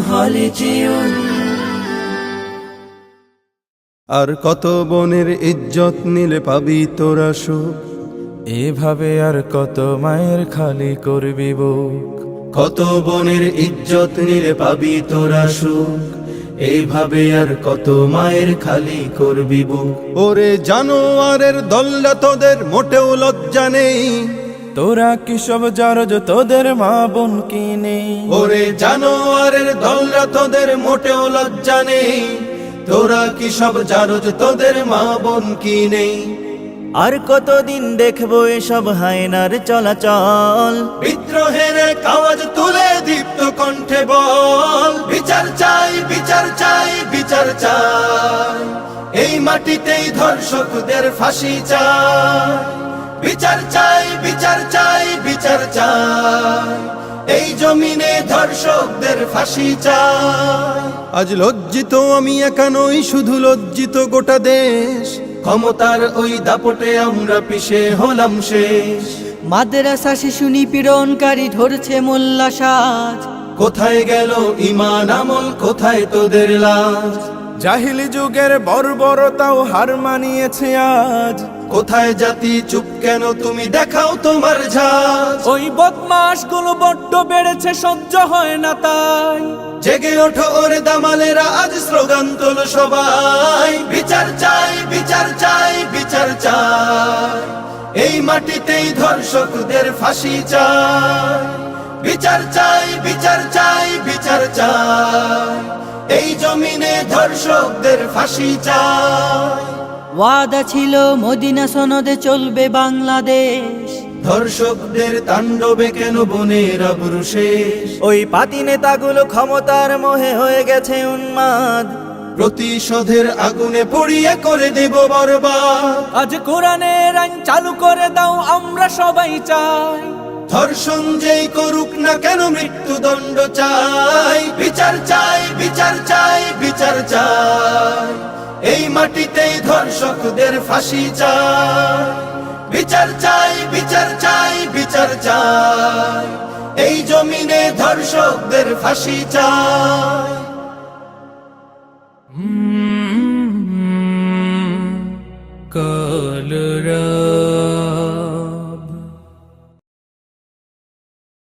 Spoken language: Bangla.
خالدون আর কত বনের ইজ্জত নিলে পাবি তোরা সুখ, এভাবে আর কত মায়ের খালি করবি বুক। কত বনের ইজ্জত নিলে পাবি তোরা সুখ, এইভাবে আর কত মায়ের খালি করবি বুক। ওরে জানোয়ারের দল্লা তোদের মোটেও লজ্জা নেই, তোরা কি সব জারজ তোদের মা বোন কি নেই? ওরে জানোয়ারের দল্লা তোদের মোটেও লজ্জা নেই, তোরা কি সব জারজ তোদের মা বোন কি নেই? আর কতদিন দেখবো এসব হায়নার চলাচল, বিদ্রোহের আওয়াজ তুলে দীপ্ত কণ্ঠে বল, বিচার চাই বিচার চাই বিচার চাই, এই মাটিতেই ধর্ষকদের ফাঁসি চাই। বিচার চাই বিচার চাই বিচার চাই, এই জমিনে ধর্ষকদের ফাঁসি চাই। আজ লজ্জিত আমি একা নই, শুধু লজ্জিত গোটা দেশ, ক্ষমতার ওই দাপটে আমরা পিছে হলাম শেষ। মাদ্রাসা শিশু নিপীড়নকারী ধরছে মোল্লা সাজ, কোথায় গেল ঈমান আমল, কোথায় তোদের লাজ? জাহিলি যুগের বর্বরতাও হার মানিয়েছে আজ। কোথায় জাতি চুপ কেন, তুমি দেখাও তোমার ঝাঁজ। ওই বদমাশ গুলো বড্ড বেড়েছে, সহ্য হয় না তাই। জেগে ওঠো ওরে দামালেরা, আজ স্লোগান তোলো সবাই, বিচার চাই বিচার চাই বিচার চাই, এই মাটিতেই ধর্ষকদের ফাঁসি চাই। বিচার চাই বিচার চাই বিচার চাই, এই জমিনে ধর্ষকদের ফাঁসি চাই। ওয়াদা ছিল মদিনা সনদে চলবে বাংলাদেশ, ধর্ষকদের তাণ্ডবে কেন বনের আবরু শেষ? ওই পাতি নেতাগুলো ক্ষমতার মোহে হয়ে গেছে উন্মাদ, প্রতিশোধের আগুনে পড়িয়ে করে দেব বরবাদ। আজ কোরআনের আইন চালু করে দাও, আমরা সবাই চাই। ধর্ষণ যেই করুক না কেন মৃত্যুদণ্ড চাই। বিচার চাই বিচার চাই বিচার চাই, এই মাটিতেই ধর্ষকদের ফাঁসি চাই। বিচার চাই বিচার চাই বিচার চাই, এই জমিনে ধর্ষকদের ফাঁসি চাই।